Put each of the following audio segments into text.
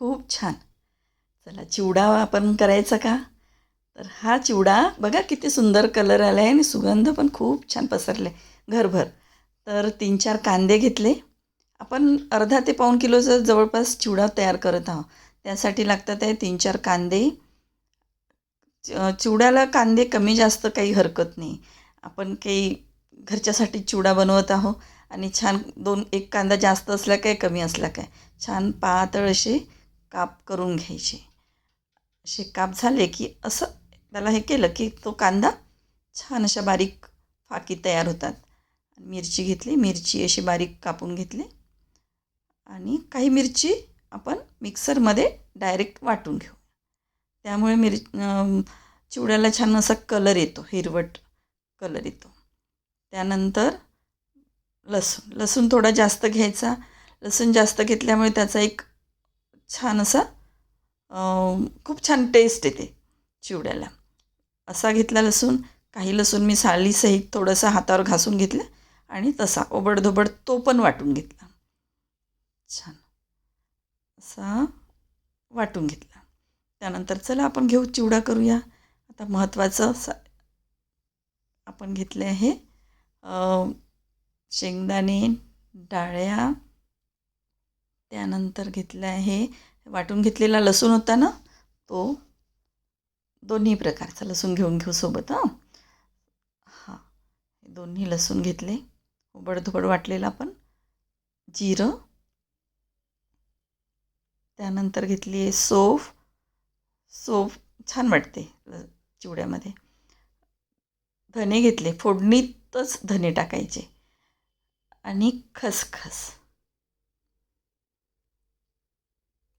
खूप छान. चला चिवडा आपण करायचा का? तर हा चिवडा बघा किती सुंदर कलर आला आहे आणि सुगंध पण खूप छान पसरले घरभर. तर 3-4 कांदे घेतले. आपण अर्धा ते पाऊण किलोचा जवळपास चिवडा तयार करत आहोत. त्यासाठी लागतात आहे 3-4 कांदे. चिवड्याला कांदे कमी जास्त काही हरकत नाही. आपण काही घरच्यासाठी चिवडा बनवत आहो आणि छान 1 कांदा जास्त असला काय कमी असला काय छान पातळ असे काप करून घ्यायचे. असे काप झाले की असं त्याला हे केलं की तो कांदा छान अशा बारीक फाकी तयार होतात. मिरची घेतली, मिरची अशी बारीक कापून घेतली आणि काही मिरची आपण मिक्सरमध्ये डायरेक्ट वाटून घेऊ. त्यामुळे चिवड्याला छान असा कलर येतो, हिरवट कलर येतो. त्यानंतर लसूण थोडा जास्त घ्यायचा. लसूण जास्त घेतल्यामुळे त्याचा एक छान असा खूप छान टेस्ट येते चिवड्याला. असा घेतला लसूण. काही लसूण मी सालीसहित थोडंसं हातावर घासून घेतलं आणि तसा ओबडधोबड तो पण वाटून घेतला. छान असा वाटून घेतला. त्यानंतर चला आपण घेऊ चिवडा करूया. आता महत्त्वाचं आपण घेतले आहे शेंगदाणे, डाळ्या. त्यानंतर घेतलं आहे वाटून घेतलेला लसूण होता ना तो. दोन्ही प्रकारचा लसूण घेऊन घेऊ सोबत. हां दोन्ही लसूण घेतले. उबडधुबड वाटलेला आपण. जिरं. त्यानंतर घेतली आहे सौंफ. सौंफ छान वाटते चिवड्यामध्ये. धने घेतले, फोडणीतच धने टाकायचे. आणि खसखस,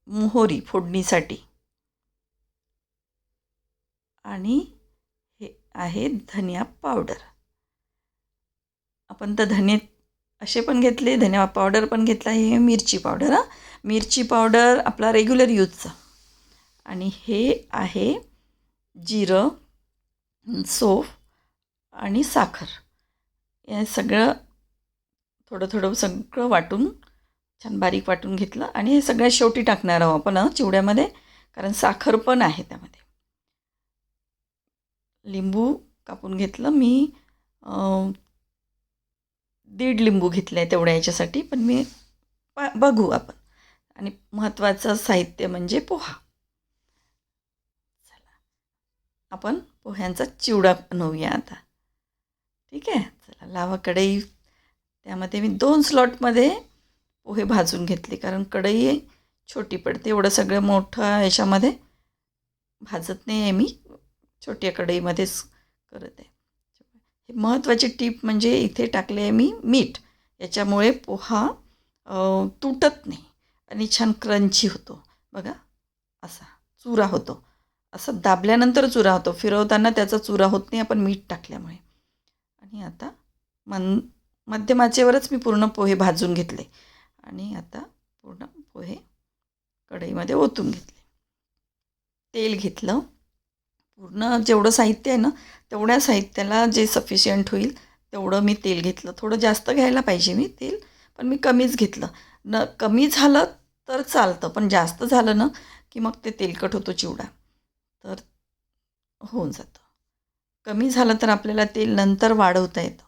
मोहरी फोडणीसाठी. आणि हे आहे धनिया पावडर. आपण तर धने असे पण घेतले, धनिया पावडर पण घेतला. हे मिरची पावडर. मिरची पावडर आपला रेग्युलर यूजचा. आणि हे आहे जिरं, सौंफ आणि साखर. हे सगळं थोडं थोडं सगळं वाटून छान बारीक वाटून घेतलं आणि हे सगळ्यात शेवटी टाकणार आहोत आपण चिवड्यामध्ये, कारण साखर पण आहे त्यामध्ये. लिंबू कापून घेतलं मी. 1.5 लिंबू घेतलं आहे तेवढ्या याच्यासाठी, पण मी बघू आपण. आणि महत्त्वाचं साहित्य म्हणजे पोहा. चला आपण पोह्यांचा चिवडा बनवूया आता. ठीक आहे. चला लावा कढई. त्यामध्ये मी 2 स्लॉटमध्ये पोहे भाजून घेतले, कारण कढई छोटी पडते. एवढं सगळं मोठं याच्यामध्ये भाजत नाही आहे मी, छोट्या कढईमध्येच करत आहे. हे महत्त्वाची टीप म्हणजे इथे टाकले आहे मी मीठ. याच्यामुळे पोहा तुटत नाही आणि छान क्रंची होतो. बघा असा चुरा होतो. असं दाबल्यानंतर चुरा होतो, फिरवताना त्याचा चुरा होत नाही आपण मीठ टाकल्यामुळे. आणि आता मध्यम आचेवरच मी पूर्ण पोहे भाजून घेतले आणि आता पूर्ण पोहे कढईमध्ये ओतून घेतले. तेल घेतलं. पूर्ण जेवढं साहित्य आहे ना तेवढ्या साहित्याला जे सफिशियंट होईल तेवढं मी तेल घेतलं. थोडं जास्त घ्यायला पाहिजे मी तेल, पण मी कमीच घेतलं. कमी झालं तर चालतं, पण जास्त झालं ना की मग ते तेलकट होतो चिवडा, तर होऊन जातं. कमी झालं तर आपल्याला तेल नंतर वाढवता येतं.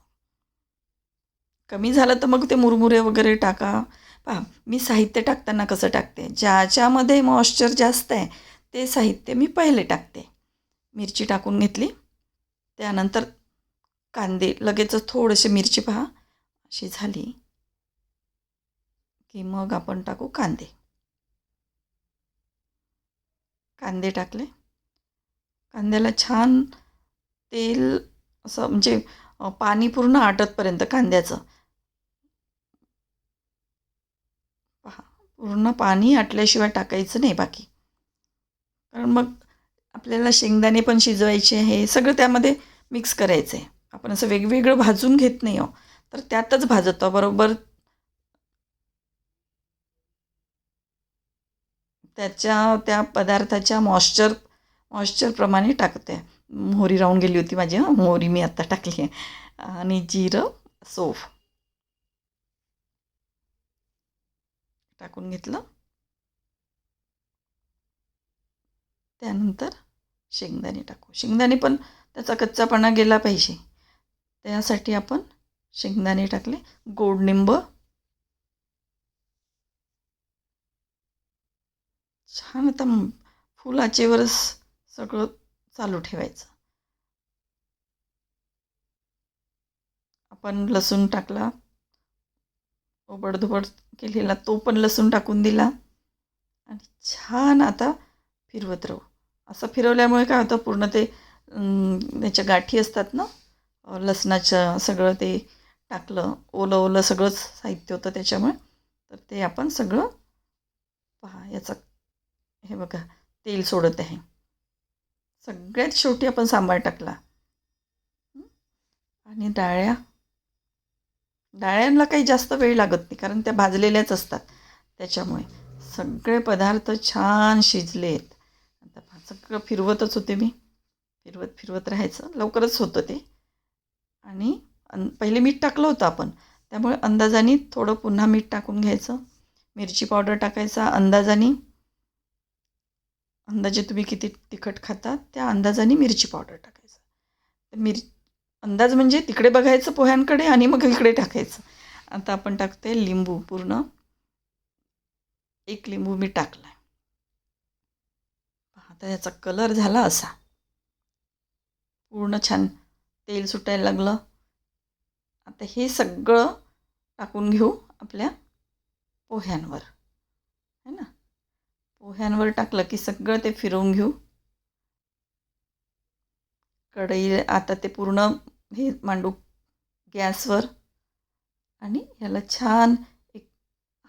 कमी झालं तर मग ते मुरमुरे वगैरे टाका. पहा मी साहित्य टाकताना कसं टाकते, ज्याच्यामध्ये मॉइश्चर जास्त आहे ते साहित्य मी पहिले टाकते. मिरची टाकून घेतली. त्यानंतर कांदे लगेचच थोडेसे, मिरची पहा अशी झाली की मग आपण टाकू कांदे. कांदे टाकले. कांद्याला छान तेल असं म्हणजे पाणी पूर्ण आटतपर्यंत कांद्याचं. पहा पूर्ण पाणी आटल्याशिवाय टाकायचं नाही बाकी, कारण मग आपल्याला शेंगदाणे पण शिजवायचे आहे, सगळं त्यामध्ये मिक्स करायचं आहे. आपण असं वेगवेगळं भाजून घेत नाही आहो, तर त्यातच भाजतो बरोबर. त्या पदार्थाच्या मॉइश्चरप्रमाणे टाकते. मोहरी राहून गेली होती माझी. मोहरी मी आत्ता टाकली आहे. आणि जिरं, सौंफ टाकून घेतलं. त्यानंतर शेंगदाणे टाकू. शेंगदाणे पण त्याचा कच्चापणा गेला पाहिजे, त्यासाठी आपण शेंगदाणे टाकले. गोड निंब, छान. आता फुल आचेवरच सगळं चालू ठेवायचं. आपण लसूण टाकला, ओबडधोबड केलेला तो पण लसूण टाकून दिला आणि छान आता फिरवत राहू. असं फिरवल्यामुळे काय होतं, पूर्ण ते त्याच्या गाठी असतात ना, लसणाचं सगळं ते टाकलं, ओलं ओलं सगळंच साहित्य होतं त्याच्यामुळे. तर ते आपण सगळं पहा, याचं हे बघा तेल सोडत आहे. सगळ्यात शेवटी आपण सांबार टाकला. आणि डाळ्यांना काही जास्त वेळ लागत नाही, कारण त्या भाजलेल्याच असतात. त्याच्यामुळे सगळे पदार्थ छान शिजलेत. आता सगळं फिरवतच होते मी, फिरवत फिरवत राहायचं, लवकरच होतं ते. आणि पहिले मीठ टाकलं होतं आपण, त्यामुळे अंदाजाने थोडं पुन्हा मीठ टाकून घ्यायचं. मिरची पावडर टाकायचा अंदाजाने. अंदाजे तुम्ही किती तिखट खाता त्या अंदाजाने मिरची पावडर टाकायचं. अंदाज म्हणजे तिकडे बघायचं पोह्यांकडे आणि मग इकडे टाकायचं. आता आपण टाकते लिंबू, पूर्ण 1 लिंबू मी टाकला. आता याचा कलर झाला असा, पूर्ण छान तेल सुटायला लागलं. आता हे सगळं टाकून घेऊ आपल्या पोह्यांवर, है ना. पोह्यांवर टाकलं की सगळं ते फिरवून घेऊ. कढई आता ते पूर्ण हे मांडू गॅसवर आणि याला छान एक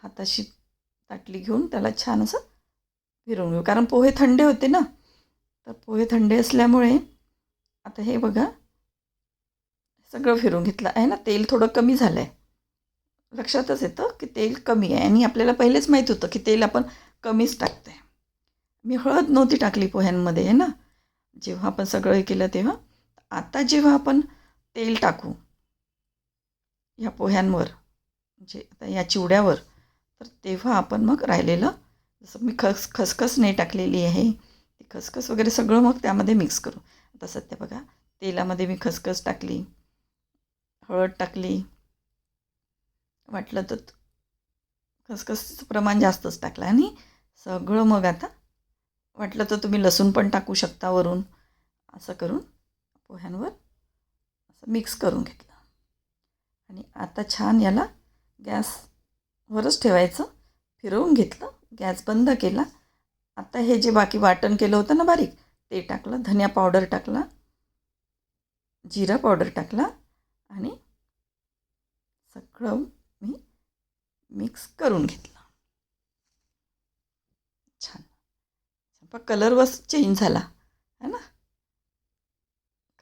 हाताशी ताटली घेऊन त्याला छान असं फिरवून घेऊ. कारण पोहे थंडे होते ना, तर पोहे थंडे असल्यामुळे आता हे बघा सगळं फिरवून घेतलं आहे ना. तेल थोडं कमी झालं आहे, लक्षातच येतं की तेल कमी आहे. आणि आपल्याला पहिलेच माहीत होतं की तेल आपण कमीच टाकतो आहे. मी हळद नव्हती टाकली पोह्यांमध्ये, आहे ना, जेव्हा आपण सगळं हे केलं तेव्हा. आता जेव्हा आपण तेल टाकू ह्या पोह्यांवर, म्हणजे आता या चिवड्यावर, तर तेव्हा आपण मग राहिलेलं, जसं मी खसखस नाही टाकलेली आहे, ती खसखस वगैरे सगळं मग त्यामध्ये मिक्स करू. आता सध्या बघा तेलामध्ये मी खसखस टाकली, हळद टाकली, वाटलं तर खसखसचं प्रमाण जास्तच टाकलं. आणि सगळं मग आता वाटलं तर तुम्ही लसूण पण टाकू शकता वरून. असं करून पोह्यांवर असं मिक्स करून घेतलं. आणि आता छान याला गॅसवरच ठेवायचं. फिरवून घेतलं, गॅस बंद केला. आता हे जे बाकी वाटण केलं होतं ना बारीक, ते टाकलं. धनिया पावडर टाकला, जिरा पावडर टाकला आणि सगळं मी मिक्स करून घेतलं. छान. पण कलर बस चेंज झाला, है ना.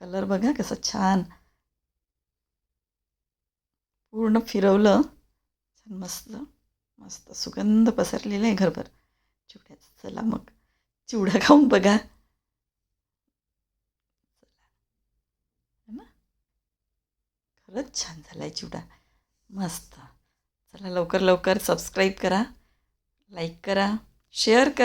कलर बघा कसं छान, पूर्ण फिरवलं, छान मस्त मस्त सुगंध पसरलेला आहे घरभर चिवड्याचा. चला मग चिवडा खाऊन बघा, है ना. खरंच छान झाला आहे चिवडा, मस्त. चला लवकर लवकर सबस्क्राईब करा, लाईक करा, शेअर करा.